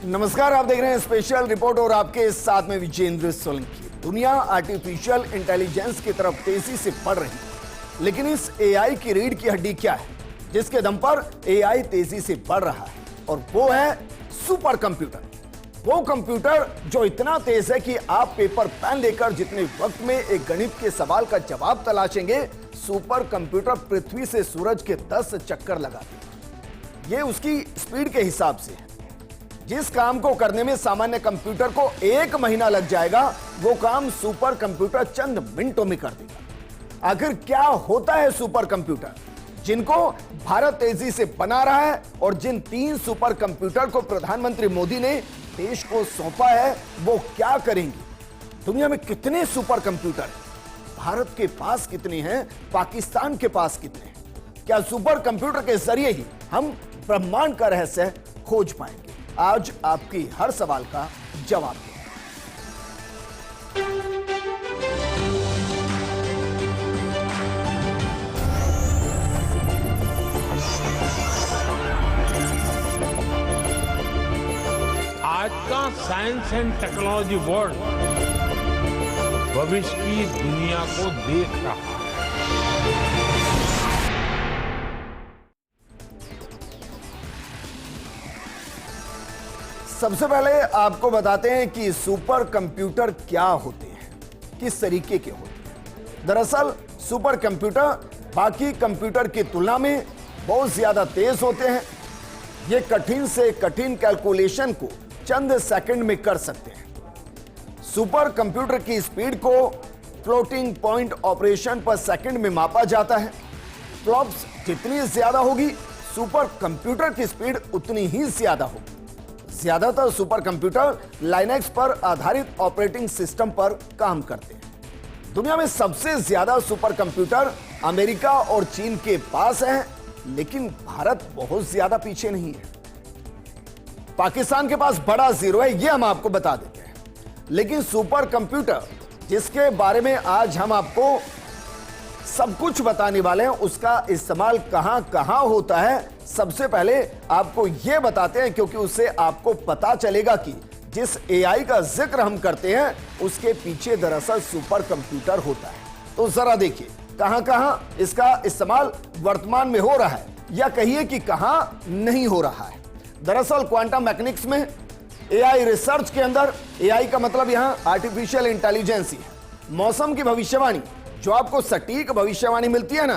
नमस्कार, आप देख रहे हैं स्पेशल रिपोर्ट और आपके साथ में विजेंद्र सोलंकी। दुनिया आर्टिफिशियल इंटेलिजेंस की तरफ तेजी से बढ़ रही है, लेकिन इस एआई की रीढ़ की हड्डी क्या है जिसके दम पर एआई तेजी से बढ़ रहा है? और वो है सुपर कंप्यूटर। वो कंप्यूटर जो इतना तेज है कि आप पेपर पेन लेकर जितने वक्त में एक गणित के सवाल का जवाब तलाशेंगे, सुपर कंप्यूटर पृथ्वी से सूरज के 10 चक्कर लगाते। ये उसकी स्पीड के हिसाब से है। जिस काम को करने में सामान्य कंप्यूटर को 1 महीना लग जाएगा, वो काम सुपर कंप्यूटर चंद मिनटों में कर देगा। आखिर क्या होता है सुपर कंप्यूटर, जिनको भारत तेजी से बना रहा है, और जिन 3 सुपर कंप्यूटर को प्रधानमंत्री मोदी ने देश को सौंपा है, वो क्या करेंगे? दुनिया में कितने सुपर कंप्यूटर हैं? भारत के पास कितने हैं? पाकिस्तान के पास कितने हैं? क्या सुपर कंप्यूटर के जरिए ही हम ब्रह्मांड का रहस्य खोज पाएंगे? आज आपकी हर सवाल का जवाब दें। आज का साइंस एंड टेक्नोलॉजी वर्ल्ड भविष्य की दुनिया को देख रहा है। सबसे पहले आपको बताते हैं कि सुपर कंप्यूटर क्या होते हैं, किस तरीके के होते हैं। दरअसल सुपर कंप्यूटर बाकी कंप्यूटर की तुलना में बहुत ज्यादा तेज होते हैं। ये कठिन से कठिन कैलकुलेशन को चंद सेकंड में कर सकते हैं। सुपर कंप्यूटर की स्पीड को फ्लोटिंग पॉइंट ऑपरेशन पर सेकंड में मापा जाता है। फ्लॉप्स जितनी ज्यादा होगी, सुपर कंप्यूटर की स्पीड उतनी ही ज्यादा होगी। ज्यादातर सुपर कंप्यूटर लाइनेक्स पर आधारित ऑपरेटिंग सिस्टम पर काम करते हैं। दुनिया में सबसे ज्यादा सुपर कंप्यूटर अमेरिका और चीन के पास हैं, लेकिन भारत बहुत ज्यादा पीछे नहीं है। पाकिस्तान के पास बड़ा जीरो है, यह हम आपको बता देते हैं। लेकिन सुपर कंप्यूटर जिसके बारे में आज हम आपको सब कुछ बताने वाले हैं, उसका इस्तेमाल कहां कहां होता है, सबसे पहले आपको यह बताते हैं, क्योंकि उससे आपको पता चलेगा कि जिस एआई का जिक्र हम करते हैं, उसके पीछे दरअसल सुपर कंप्यूटर होता है। तो जरा देखिए कहां कहां इसका इस्तेमाल वर्तमान में हो रहा है, या कहिए कि कहां नहीं हो रहा है। दरअसल क्वांटम मैकेनिक्स में, एआई रिसर्च के अंदर, एआई का मतलब यहां आर्टिफिशियल इंटेलिजेंस ही है। मौसम की भविष्यवाणी, जो आपको सटीक भविष्यवाणी मिलती है ना,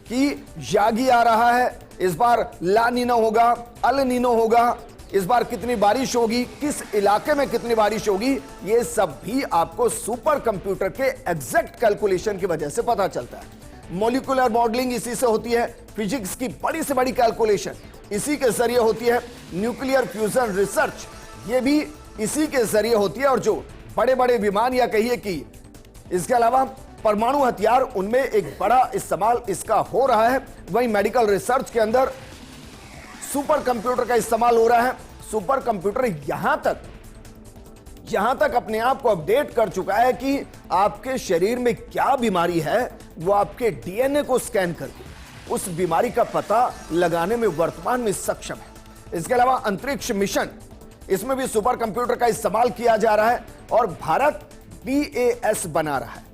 कि यागी आ रहा है, इस बार ला नीनो होगा, अल नीनो होगा, इस बार कितनी बारिश होगी, किस इलाके में कितनी बारिश होगी, ये सब भी आपको सुपर कंप्यूटर के एग्जैक्ट कैलकुलेशन की वजह से पता चलता है। मॉलिक्यूलर मॉडलिंग इसी से होती है। फिजिक्स की बड़ी से बड़ी कैलकुलेशन इसी के जरिए होती है। न्यूक्लियर फ्यूजन रिसर्च ये भी इसी के जरिए होती है। और जो बड़े बड़े विमान, या कहिए कि इसके अलावा परमाणु हथियार, उनमें एक बड़ा इस्तेमाल इसका हो रहा है। वहीं मेडिकल रिसर्च के अंदर सुपर कंप्यूटर का इस्तेमाल हो रहा है। सुपर कंप्यूटर यहां तक अपने आप को अपडेट कर चुका है कि आपके शरीर में क्या बीमारी है, वो आपके डीएनए को स्कैन करके उस बीमारी का पता लगाने में वर्तमान में सक्षम है। इसके अलावा अंतरिक्ष मिशन, इसमें भी सुपर कंप्यूटर का इस्तेमाल किया जा रहा है। और भारत BAS बना रहा है,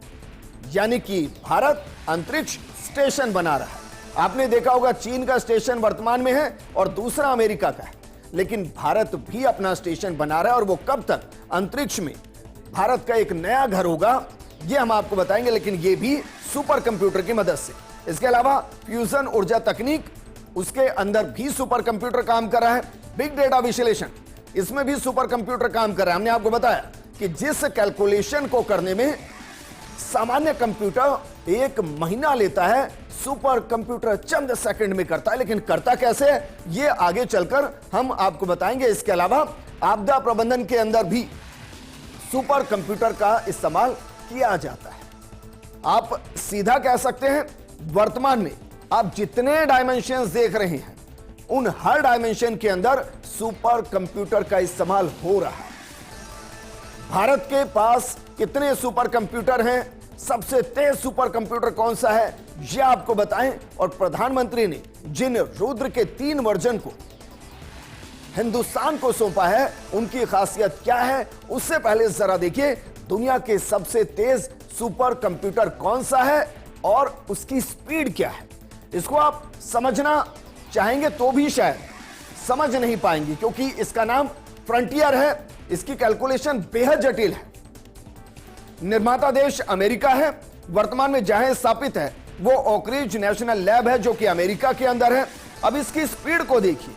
यानी कि भारत अंतरिक्ष स्टेशन बना रहा है। आपने देखा होगा चीन का स्टेशन वर्तमान में है और दूसरा अमेरिका का है, लेकिन भारत भी अपना स्टेशन बना रहा है। और वो कब तक अंतरिक्ष में भारत का एक नया घर होगा, ये हम आपको बताएंगे, लेकिन ये भी सुपर कंप्यूटर की मदद से। इसके अलावा फ्यूजन ऊर्जा तकनीक, उसके अंदर भी सुपर कंप्यूटर काम कर रहा है। बिग डेटा विश्लेषण, इसमें भी सुपर कंप्यूटर काम कर रहा है। हमने आपको बताया कि जिस कैलकुलेशन को करने में सामान्य कंप्यूटर 1 महीना लेता है, सुपर कंप्यूटर चंद सेकंड में करता है। लेकिन करता कैसे है, ये आगे चलकर हम आपको बताएंगे। इसके अलावा आपदा प्रबंधन के अंदर भी सुपर कंप्यूटर का इस्तेमाल किया जाता है। आप सीधा कह सकते हैं, वर्तमान में आप जितने डायमेंशंस देख रहे हैं, उन हर डायमेंशन के अंदर सुपर कंप्यूटर का इस्तेमाल हो रहा है। भारत के पास कितने सुपर कंप्यूटर हैं, सबसे तेज सुपर कंप्यूटर कौन सा है, यह आपको बताएं। और प्रधानमंत्री ने जिन रुद्र के 3 वर्जन को हिंदुस्तान को सौंपा है, उनकी खासियत क्या है, उससे पहले जरा देखिए दुनिया के सबसे तेज सुपर कंप्यूटर कौन सा है और उसकी स्पीड क्या है। इसको आप समझना चाहेंगे तो भी शायद समझ नहीं पाएंगे, क्योंकि इसका नाम फ्रंटियर है। इसकी कैलकुलेशन बेहद जटिल है। निर्माता देश अमेरिका है। वर्तमान में जहां स्थापित है वो ओक रिज नेशनल लैब है, जो कि अमेरिका के अंदर है। अब इसकी स्पीड को देखिए,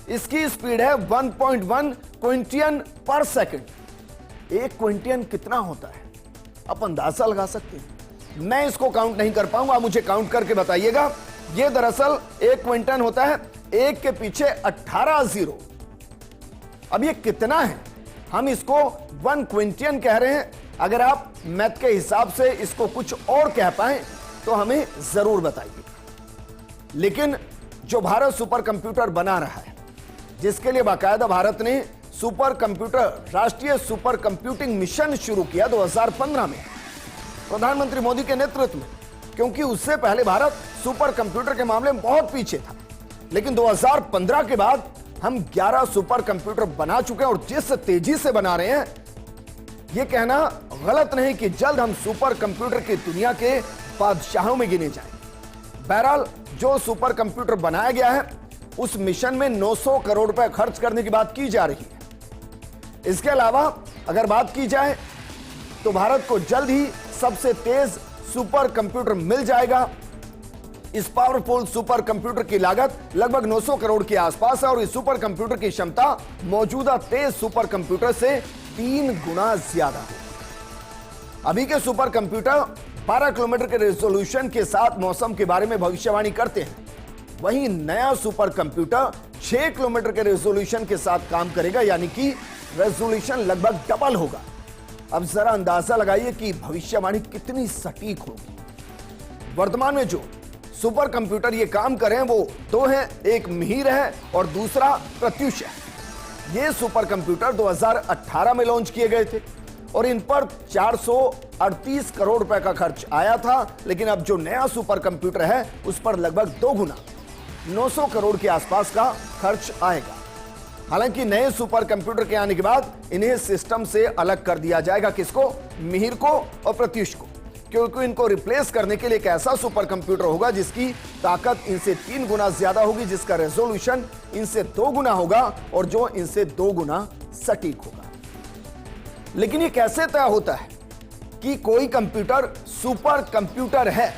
इसकी स्पीड है 1.1 क्विंटियन पर सेकंड। एक क्विंटियन कितना होता है आप अंदाजा लगा सकते हैं। मैं इसको काउंट नहीं कर पाऊंगा, मुझे काउंट करके बताइएगा। यह दरअसल एक क्विंटन होता है, एक के पीछे 18 जीरो। अब ये कितना है, हम इसको 1 क्विंटियन कह रहे हैं। अगर आप मैथ के हिसाब से इसको कुछ और कह पाए तो हमें जरूर बताइए। लेकिन जो भारत सुपर कंप्यूटर बना रहा है, जिसके लिए बाकायदा भारत ने सुपर कंप्यूटर राष्ट्रीय सुपर कंप्यूटिंग मिशन शुरू किया 2015 में प्रधानमंत्री मोदी के नेतृत्व में, क्योंकि उससे पहले भारत सुपर कंप्यूटर के मामले में बहुत पीछे था। लेकिन 2015 के बाद हम 11 सुपर कंप्यूटर बना चुके हैं और जिस तेजी से बना रहे हैं, यह कहना गलत नहीं कि जल्द हम सुपर कंप्यूटर की दुनिया के बादशाहों में गिने जाएंगे। बहरहाल जो सुपर कंप्यूटर बनाया गया है, उस मिशन में 900 करोड़ रुपए खर्च करने की बात की जा रही है। इसके अलावा अगर बात की जाए तो भारत को जल्द ही सबसे तेज सुपर कंप्यूटर मिल जाएगा। इस पावरफुल सुपर कंप्यूटर की लागत लगभग 900 करोड़ के आसपास है और इस सुपर कंप्यूटर की क्षमता मौजूदा तेज सुपर कंप्यूटर से 3 गुना ज्यादा है। अभी के सुपर कंप्यूटर 12 किलोमीटर के रेजोल्यूशन के साथ मौसम के बारे में भविष्यवाणी करते हैं। वहीं नया सुपर कंप्यूटर 6 किलोमीटर के रेजोल्यूशन के साथ काम करेगा, यानी कि रेजोल्यूशन लगभग डबल होगा। अब जरा अंदाजा लगाइए कि भविष्यवाणी कितनी सटीक होगी। वर्तमान में जो सुपर कंप्यूटर ये काम कर रहे हैं वो दो हैं, एक मिहिर है और दूसरा प्रत्युष है। ये सुपर कंप्यूटर 2018 में लॉन्च किए गए थे और इन पर 438 करोड़ रुपए का खर्च आया था। लेकिन अब जो नया सुपर कंप्यूटर है उस पर लगभग 2 गुना 900 करोड़ के आसपास का खर्च आएगा। हालांकि नए सुपर कंप्यूटर के आने के बाद इन्हें सिस्टम से अलग कर दिया जाएगा। किसको? मिहिर को और प्रत्युष को, क्योंकि इनको रिप्लेस करने के लिए एक ऐसा सुपर कंप्यूटर होगा जिसकी ताकत इनसे 3 गुना ज्यादा होगी, जिसका रेजोल्यूशन इनसे 2 गुना होगा और जो इनसे 2 गुना सटीक होगा। लेकिन ये कैसे तय होता है कि कोई कंप्यूटर सुपर कंप्यूटर है?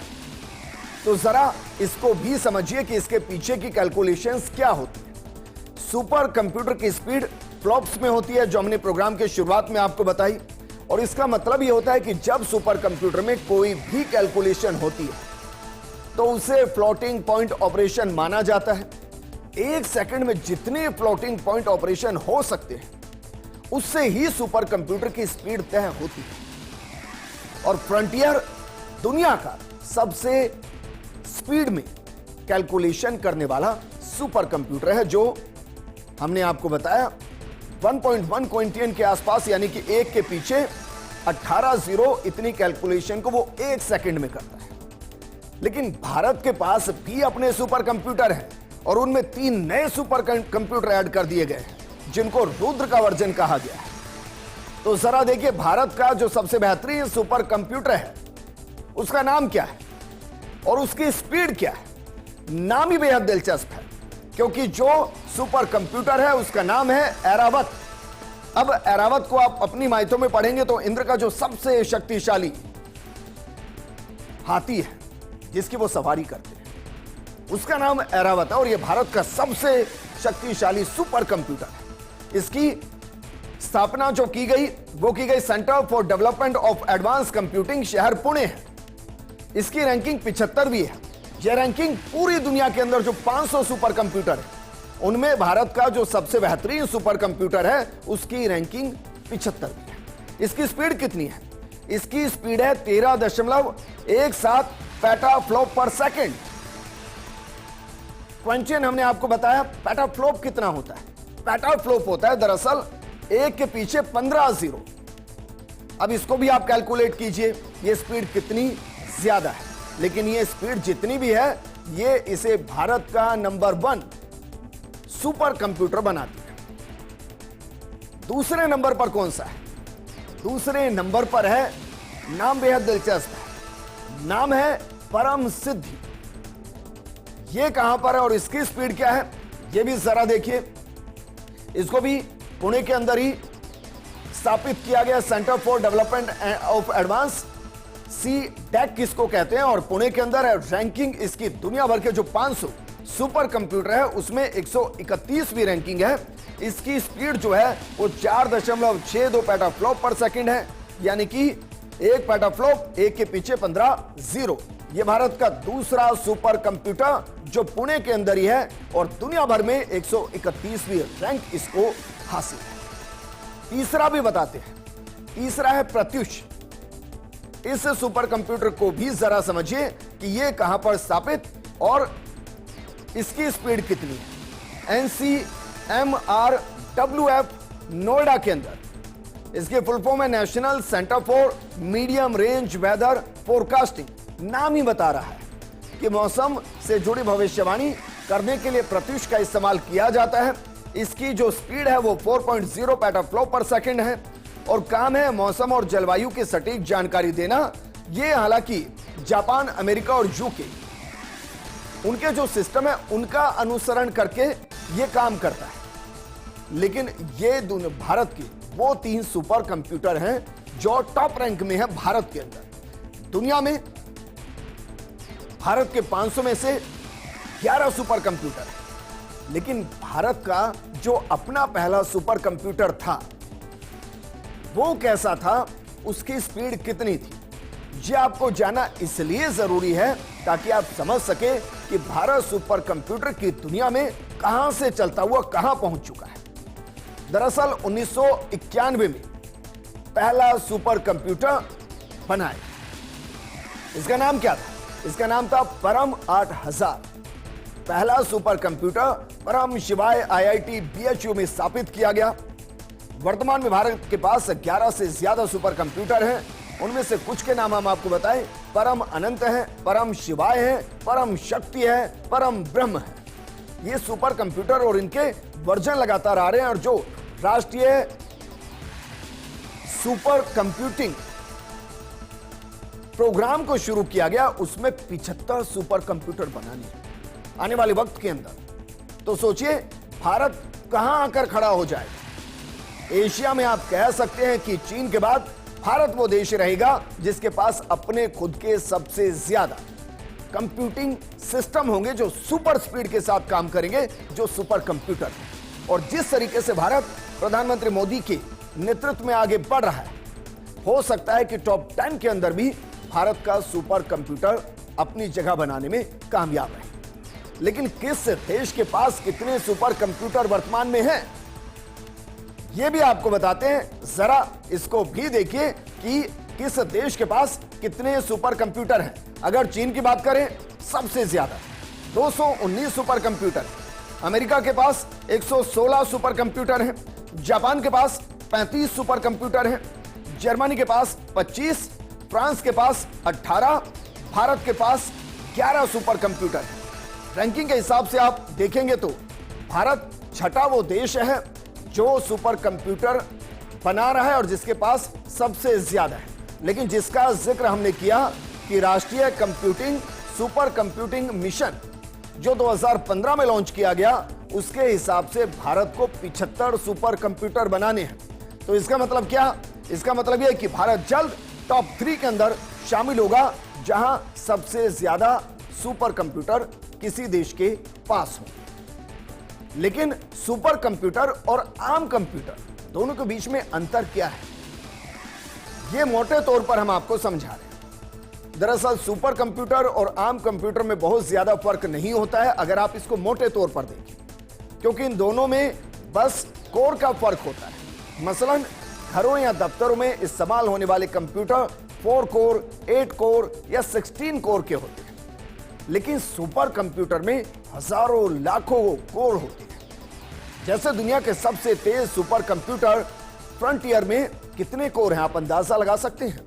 तो जरा इसको भी समझिए कि इसके पीछे की कैलकुलेशंस क्या होती है। सुपर कंप्यूटर की स्पीड फ्लॉप्स में होती है, जो हमने प्रोग्राम के शुरुआत में आपको बताई। और इसका मतलब यह होता है कि जब सुपर कंप्यूटर में कोई भी कैलकुलेशन होती है तो उसे फ्लोटिंग पॉइंट ऑपरेशन माना जाता है। 1 सेकंड में जितने फ्लोटिंग पॉइंट ऑपरेशन हो सकते हैं उससे ही सुपर कंप्यूटर की स्पीड तय होती है। और फ्रंटियर दुनिया का सबसे स्पीड में कैलकुलेशन करने वाला सुपर कंप्यूटर है, जो हमने आपको बताया 1.1 क्विंटियन के आसपास, यानी कि एक के पीछे 18 जीरो। इतनी कैलकुलेशन को वो 1 सेकंड में करता है। लेकिन भारत के पास भी अपने सुपर कंप्यूटर हैं और उनमें 3 नए सुपर कंप्यूटर ऐड कर दिए गए हैं, जिनको रुद्र का वर्जन कहा गया है। तो जरा देखिए भारत का जो सबसे बेहतरीन सुपर कंप्यूटर है उसका नाम क्या है और उसकी स्पीड क्या है। नाम ही बेहद दिलचस्प है, क्योंकि जो सुपर कंप्यूटर है उसका नाम है ऐरावत। अब ऐरावत को आप अपनी माइथों में पढ़ेंगे तो इंद्र का जो सबसे शक्तिशाली हाथी है जिसकी वो सवारी करते हैं, उसका नाम ऐरावत है और यह भारत का सबसे शक्तिशाली सुपर कंप्यूटर है। इसकी स्थापना जो की गई वो की गई centre for development of advance computing, शहर पुणे है। इसकी रैंकिंग 75वीं है। यह रैंकिंग पूरी दुनिया के अंदर जो 500 सुपर कंप्यूटर है उनमें भारत का जो सबसे बेहतरीन सुपर कंप्यूटर है उसकी रैंकिंग 75वीं है। इसकी स्पीड कितनी है? इसकी स्पीड है 13.17 पेटाफ्लॉप पर सेकंड। क्विंटियन हमने आपको बताया। पेटाफ्लॉप कितना होता है? पेटाफ्लॉप होता है दरअसल एक के पीछे 15 जीरो। अब इसको भी आप कैलकुलेट कीजिए, ये स्पीड कितनी ज्यादा है। लेकिन ये स्पीड जितनी भी है, ये इसे भारत का नंबर 1 सुपर कंप्यूटर बनाती है। दूसरे नंबर पर कौन सा है? दूसरे नंबर पर है, नाम बेहद दिलचस्प है, नाम है परम सिद्धि। यह कहां पर है और इसकी स्पीड क्या है, यह भी जरा देखिए। इसको भी पुणे के अंदर ही स्थापित किया गया, centre for development of advance, CDEC इसको कहते हैं, और पुणे के अंदर है। रैंकिंग इसकी दुनिया भर के जो 500 सुपर कंप्यूटर है उसमें 131वीं रैंकिंग है। इसकी स्पीड जो है वो 4.62 पेटाफ्लॉप पर सेकंड है, यानी कि एक पेटाफ्लॉप एक के पीछे 15 जीरो। यह भारत का दूसरा सुपर कंप्यूटर जो पुणे के अंदर ही है और दुनिया भर में 131वीं रैंक इसको हासिल है। तीसरा भी बताते हैं, तीसरा है प्रत्युष। इस सुपर कंप्यूटर को भी जरा समझिए कि यह कहां पर स्थापित और इसकी स्पीड कितनी है। NCMRWF नोएडा के अंदर। इसके फुल फॉर्म है national centre for medium range weather forecasting. नाम ही बता रहा है कि मौसम से जुड़ी भविष्यवाणी करने के लिए प्रत्युष का इस्तेमाल किया जाता है। इसकी जो स्पीड है वो 4.0 पेटाफ्लॉप पर सेकंड है और काम है मौसम और जलवायु की सटीक जानकारी देना। यह हालांकि जापान, अमेरिका और यूके, उनके जो सिस्टम है उनका अनुसरण करके यह काम करता है। लेकिन ये भारत के वो 3 सुपर कंप्यूटर हैं जो टॉप रैंक में है भारत के अंदर। दुनिया में भारत के 500 में से 11 सुपर कंप्यूटर है, लेकिन भारत का जो अपना पहला सुपर कंप्यूटर था वो कैसा था, उसकी स्पीड कितनी थी, ये आपको जानना इसलिए जरूरी है ताकि आप समझ सके कि भारत सुपर कंप्यूटर की दुनिया में कहां से चलता हुआ कहां पहुंच चुका है। दरअसल 1991 में पहला सुपर कंप्यूटर बनाया। इसका नाम क्या था? इसका नाम था परम 8000। पहला सुपर कंप्यूटर परम शिवाय IIT BHU में स्थापित किया गया। वर्तमान में भारत के पास 11 से ज्यादा सुपर कंप्यूटर हैं। उनमें से कुछ के नाम हम आपको बताएं। परम अनंत है, परम शिवाय है, परम शक्ति है, परम ब्रह्म है। ये सुपर कंप्यूटर और इनके वर्जन लगातार आ रहे हैं और जो राष्ट्रीय सुपर कंप्यूटिंग प्रोग्राम को शुरू किया गया उसमें 75 सुपर कंप्यूटर बनाने आने वाले वक्त के अंदर। तो सोचिए भारत कहां आकर खड़ा हो जाएगा। एशिया में आप कह सकते हैं कि चीन के बाद भारत वो देश रहेगा जिसके पास अपने खुद के सबसे ज्यादा कंप्यूटिंग सिस्टम होंगे जो सुपर स्पीड के साथ काम करेंगे, जो सुपर कंप्यूटर। और जिस तरीके से भारत प्रधानमंत्री मोदी के नेतृत्व में आगे बढ़ रहा है, हो सकता है कि टॉप 10 के अंदर भी भारत का सुपर कंप्यूटर अपनी जगह बनाने में कामयाब रहे। लेकिन किस देश के पास कितने सुपर कंप्यूटर वर्तमान में हैं, यह भी आपको बताते हैं। जरा इसको भी देखिए कि किस देश के पास कितने सुपर कंप्यूटर हैं। अगर चीन की बात करें, सबसे ज्यादा 219 सुपर कंप्यूटर। अमेरिका के पास 116 सुपर कंप्यूटर हैं। जापान के पास 35 सुपर कंप्यूटर हैं। जर्मनी के पास 25, फ्रांस के पास 18, भारत के पास 11 सुपर कंप्यूटर हैं। रैंकिंग के हिसाब से आप देखेंगे तो भारत छठा वो देश है जो सुपर कंप्यूटर बना रहा है और जिसके पास सबसे ज्यादा है। लेकिन जिसका जिक्र हमने किया कि राष्ट्रीय कंप्यूटिंग सुपर कंप्यूटिंग मिशन जो 2015 में लॉन्च किया गया, उसके हिसाब से भारत को 75 सुपर कंप्यूटर बनाने हैं। तो इसका मतलब क्या? इसका मतलब यह है कि भारत जल्द टॉप 3 के अंदर शामिल होगा जहां सबसे ज्यादा सुपर कंप्यूटर किसी देश के पास हो। लेकिन सुपर कंप्यूटर और आम कंप्यूटर दोनों के बीच में अंतर क्या है, यह मोटे तौर पर हम आपको समझा रहे हैं। दरअसल सुपर कंप्यूटर और आम कंप्यूटर में बहुत ज्यादा फर्क नहीं होता है अगर आप इसको मोटे तौर पर देखें, क्योंकि इन दोनों में बस कोर का फर्क होता है। मसलन घरों या दफ्तरों में इस्तेमाल होने वाले कंप्यूटर 4 कोर, 8 कोर या 16 कोर के होते हैं, लेकिन सुपर कंप्यूटर में हजारों लाखों कोर होते हैं। जैसे दुनिया के सबसे तेज सुपर कंप्यूटर फ्रंटियर में कितने कोर हैं आप अंदाजा लगा सकते हैं?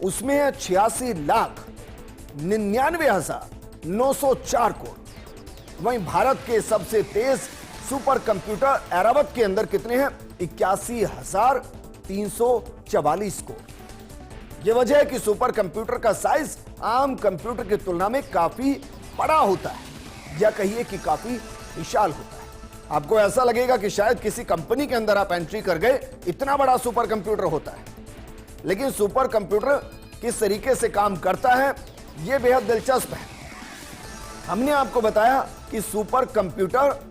उसमें है 86,99,904 कोर। वहीं भारत के सबसे तेज सुपर कंप्यूटर ऐरावत के अंदर कितने हैं? 81,344 कोर। यह वजह है कि सुपर कंप्यूटर का साइज आम कंप्यूटर की तुलना में काफी बड़ा होता है, या कहिए कि काफी विशाल होता है। आपको ऐसा लगेगा कि शायद किसी कंपनी के अंदर आप एंट्री कर गए, इतना बड़ा सुपर कंप्यूटर होता है। लेकिन सुपर कंप्यूटर किस तरीके से काम करता है, यह बेहद दिलचस्प है। हमने आपको बताया कि सुपर कंप्यूटर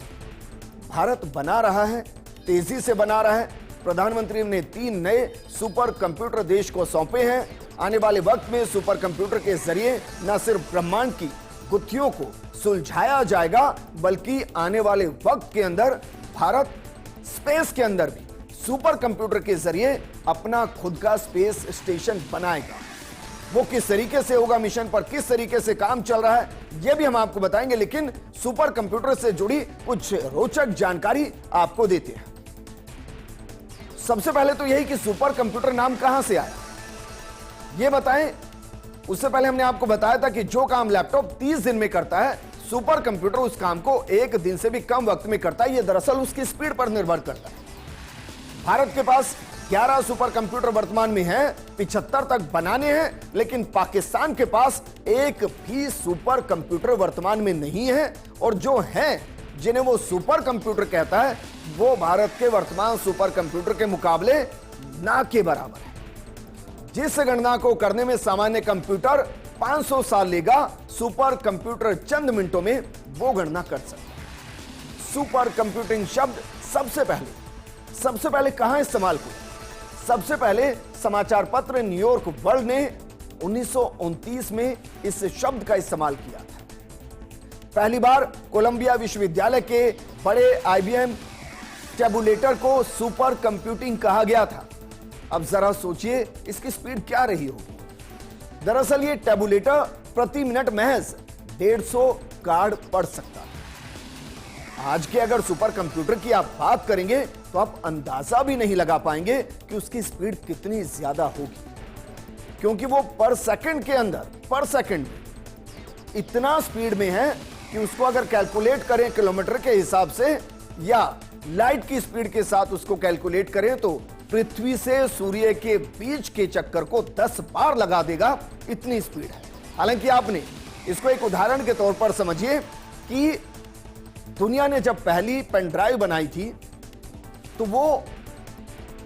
भारत बना रहा है, तेजी से बना रहा है। प्रधानमंत्री ने 3 नए सुपर कंप्यूटर देश को सौंपे हैं। आने वाले वक्त में सुपर कंप्यूटर के जरिए न सिर्फ ब्रह्मांड की गुत्थियों को सुलझाया जाएगा, बल्कि आने वाले वक्त के अंदर भारत स्पेस के अंदर भी सुपर कंप्यूटर के जरिए अपना खुद का स्पेस स्टेशन बनाएगा। वो किस तरीके से होगा, मिशन पर किस तरीके से काम चल रहा है, यह भी हम आपको बताएंगे। लेकिन सुपर कंप्यूटर से जुड़ी कुछ रोचक जानकारी आपको देते हैं। सबसे पहले तो यही कि सुपर कंप्यूटर नाम कहां से आया, यह बताएं। उससे पहले हमने आपको बताया था कि जो काम लैपटॉप 30 दिन में करता है, सुपर कंप्यूटर उस काम को 1 दिन से भी कम वक्त में करता है। यह दरअसल उसकी स्पीड पर निर्भर करता है। भारत के पास 11 सुपर कंप्यूटर वर्तमान में हैं, 75 तक बनाने हैं। लेकिन पाकिस्तान के पास एक भी सुपर कंप्यूटर वर्तमान में नहीं है, और जो हैं जिन्हें वो सुपर कंप्यूटर कहता है, वो भारत के वर्तमान सुपर कंप्यूटर के मुकाबले ना के बराबर है। जिस गणना को करने में सामान्य कंप्यूटर 500 साल लेगा, सुपर कंप्यूटर चंद मिनटों में वो गणना कर सकता है। सुपर कंप्यूटिंग शब्द सबसे पहले कहां इस्तेमाल हुआ? सबसे पहले समाचार पत्र न्यूयॉर्क वर्ल्ड ने 1929 में इस शब्द का इस्तेमाल किया था। पहली बार कोलंबिया विश्वविद्यालय के बड़े IBM टैबुलेटर को सुपर कंप्यूटिंग कहा गया था। अब जरा सोचिए इसकी स्पीड क्या रही होगी। दरअसल ये टैबुलेटर प्रति मिनट महज 150 कार्ड पढ़ सकता है। आज के अगर सुपर कंप्यूटर की आप बात करेंगे तो आप अंदाजा भी नहीं लगा पाएंगे कि उसकी स्पीड कितनी ज्यादा होगी, क्योंकि वो पर सेकंड इतना स्पीड में है कि उसको अगर कैलकुलेट करें किलोमीटर के हिसाब से या लाइट की स्पीड के साथ उसको कैलकुलेट करें तो पृथ्वी से सूर्य के बीच के चक्कर को 10 बार लगा देगा, इतनी स्पीड है। हालांकि आपने इसको एक उदाहरण के तौर पर समझिए कि दुनिया ने जब पहली पेन ड्राइव बनाई थी तो वो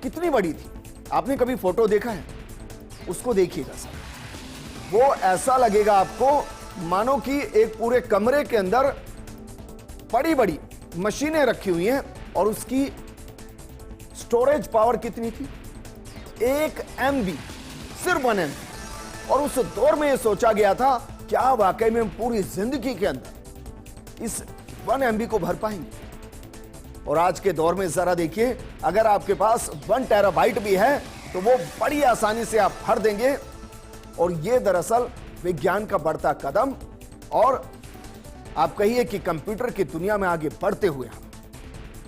कितनी बड़ी थी। आपने कभी फोटो देखा है? उसको देखिएगा सर, वो ऐसा लगेगा आपको मानो कि एक पूरे कमरे के अंदर बड़ी बड़ी मशीनें रखी हुई हैं। और उसकी स्टोरेज पावर कितनी थी? 1 MB, सिर्फ 1 MB। और उस दौर में यह सोचा गया था क्या वाकई में हम पूरी जिंदगी के अंदर इस 1 MB को भर पाएंगे? और आज के दौर में जरा देखिए, अगर आपके पास 1 टेराबाइट भी है तो वो बड़ी आसानी से आप भर देंगे। और यह दरअसल विज्ञान का बढ़ता कदम, और आप कहिए कि कंप्यूटर की दुनिया में आगे बढ़ते हुए हम।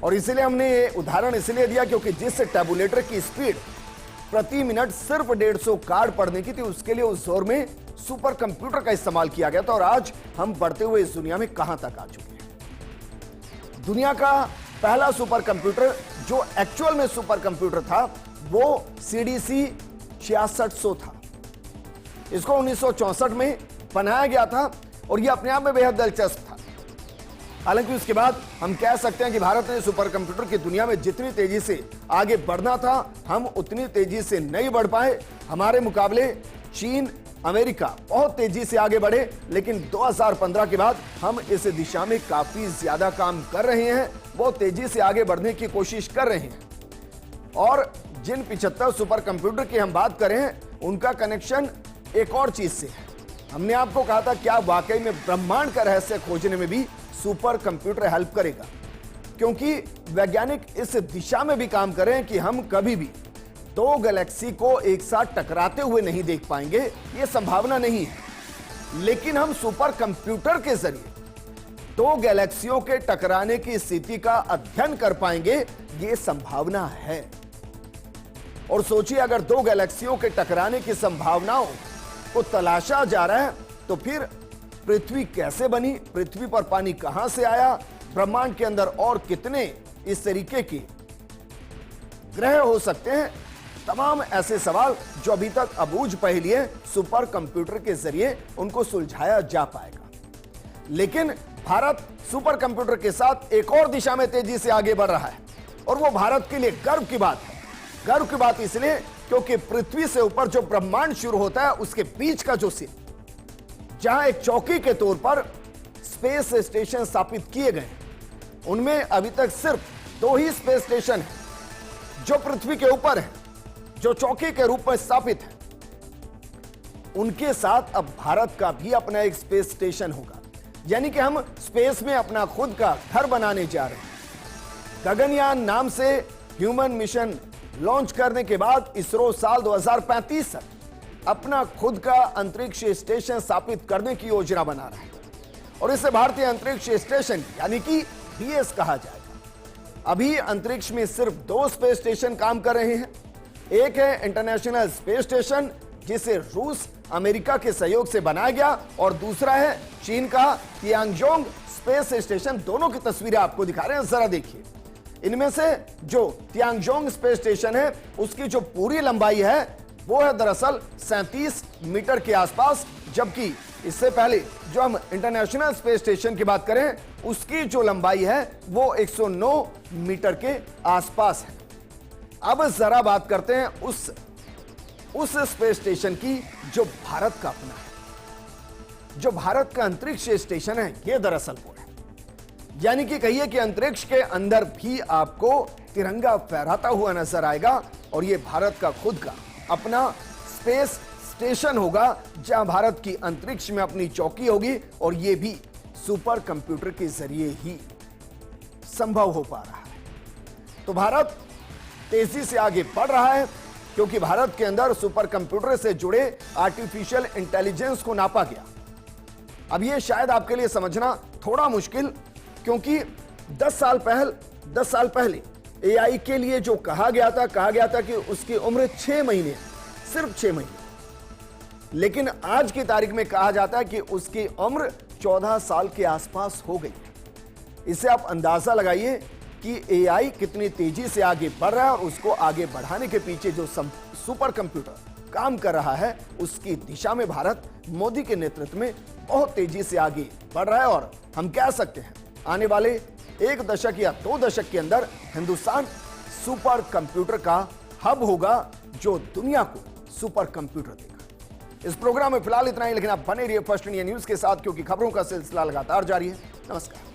और इसलिए हमने ये उदाहरण इसलिए दिया क्योंकि जिस टैबुलेटर की स्पीड प्रति मिनट सिर्फ 150 कार्ड पढ़ने की थी, उसके लिए उस दौर में सुपर कंप्यूटर का इस्तेमाल किया गया था। और आज हम बढ़ते हुए इस दुनिया में कहां तक आ चुके हैं। दुनिया का पहला सुपर कंप्यूटर जो एक्चुअल में सुपर कंप्यूटर था वो CDC 6600 था। इसको 1964 में बनाया गया था और यह अपने आप में बेहद दिलचस्प था। हालांकि उसके बाद हम कह सकते हैं कि भारत ने सुपर कंप्यूटर की दुनिया में जितनी तेजी से आगे बढ़ना था, हम उतनी तेजी से नहीं बढ़ पाए। हमारे मुकाबले चीन, अमेरिका बहुत तेजी से आगे बढ़े। लेकिन 2015 के बाद हम इस दिशा में काफी ज्यादा काम कर रहे हैं, बहुत तेजी से आगे बढ़ने की कोशिश कर रहे हैं। और जिन 75 सुपर कंप्यूटर की हम बात कर रहे हैं, उनका कनेक्शन एक और चीज से है। हमने आपको कहा था क्या वाकई में ब्रह्मांड का रहस्य खोजने में भी सुपर कंप्यूटर हेल्प करेगा, क्योंकि वैज्ञानिक इस दिशा में भी काम कर रहे हैं कि हम कभी भी 2 गैलेक्सी को एक साथ टकराते हुए नहीं देख पाएंगे, यह संभावना नहीं है। लेकिन हम सुपर कंप्यूटर के जरिए 2 गैलेक्सियों के टकराने की स्थिति का अध्ययन कर पाएंगे, यह संभावना है। और सोचिए अगर 2 गैलेक्सियों के टकराने की संभावनाओं को तलाशा जा रहा है तो फिर पृथ्वी कैसे बनी, पृथ्वी पर पानी कहां से आया, ब्रह्मांड के अंदर और कितने इस तरीके के ग्रह हो सकते हैं, तमाम ऐसे सवाल जो अभी तक अबूझ पहेली है, सुपर कंप्यूटर के जरिए उनको सुलझाया जा पाएगा। लेकिन भारत सुपर कंप्यूटर के साथ एक और दिशा में तेजी से आगे बढ़ रहा है और वो भारत के लिए गर्व की बात है। गर्व की बात इसलिए क्योंकि पृथ्वी से ऊपर जो ब्रह्मांड शुरू होता है उसके बीच का जो सीन, जहां एक चौकी के तौर पर स्पेस स्टेशन स्थापित किए गए, उनमें अभी तक सिर्फ 2 ही स्पेस स्टेशन है जो पृथ्वी के ऊपर है, जो चौकी के रूप में स्थापित है। उनके साथ अब भारत का भी अपना एक स्पेस स्टेशन होगा, यानी कि हम स्पेस में अपना खुद का घर बनाने जा रहे हैं। गगनयान नाम से ह्यूमन मिशन लॉन्च करने के बाद इसरो साल 2035 तक अपना खुद का अंतरिक्ष स्टेशन स्थापित करने की योजना बना रहा है और इसे भारतीय अंतरिक्ष स्टेशन यानी कि बीएस कहा जाएगा। अभी अंतरिक्ष में सिर्फ 2 स्पेस स्टेशन काम कर रहे हैं। एक है इंटरनेशनल स्पेस स्टेशन जिसे रूस अमेरिका के सहयोग से बनाया गया और दूसरा है चीन का तियांगजोंग स्पेस स्टेशन। दोनों की तस्वीरें आपको दिखा रहे हैं, जरा देखिए। इनमें से जो तियांगजोंग स्पेस स्टेशन है उसकी जो पूरी लंबाई है वो है दरअसल 37 मीटर के आसपास, जबकि इससे पहले जो हम इंटरनेशनल स्पेस स्टेशन की बात करें उसकी जो लंबाई है वो 109 मीटर के आसपास है। अब जरा बात करते हैं उस स्पेस स्टेशन की जो भारत का अपना है। जो भारत का अंतरिक्ष स्टेशन है ये दरअसल वो है, यानी कि कहिए कि अंतरिक्ष के अंदर भी आपको तिरंगा फहराता हुआ नजर आएगा और ये भारत का खुद का अपना स्पेस स्टेशन होगा जहां भारत की अंतरिक्ष में अपनी चौकी होगी और ये भी सुपर कंप्यूटर के जरिए ही संभव हो पा रहा है। तो भारत तेजी से आगे बढ़ रहा है क्योंकि भारत के अंदर सुपर कंप्यूटर से जुड़े आर्टिफिशियल इंटेलिजेंस को नापा गया। अब यह शायद आपके लिए समझना थोड़ा मुश्किल, क्योंकि 10 साल पहले एआई के लिए जो कहा गया था कि उसकी उम्र 6 महीने, सिर्फ 6 महीने, लेकिन आज की तारीख में कहा जाता है कि उसकी उम्र 14 साल के आसपास हो गई। इससे आप अंदाजा लगाइए कि एआई कितनी तेजी से आगे बढ़ रहा है और उसको आगे बढ़ाने के पीछे जो सुपर कंप्यूटर काम कर रहा है उसकी दिशा में भारत मोदी के नेतृत्व में बहुत तेजी से आगे बढ़ रहा है। और हम कह सकते हैं आने वाले 1 दशक या 2 दशक के अंदर हिंदुस्तान सुपर कंप्यूटर का हब होगा जो दुनिया को सुपर कंप्यूटर देगा। इस प्रोग्राम में फिलहाल इतना ही, लेकिन आप बने रहिए फर्स्ट इंडिया न्यूज के साथ क्योंकि खबरों का सिलसिला लगातार जारी है। नमस्कार।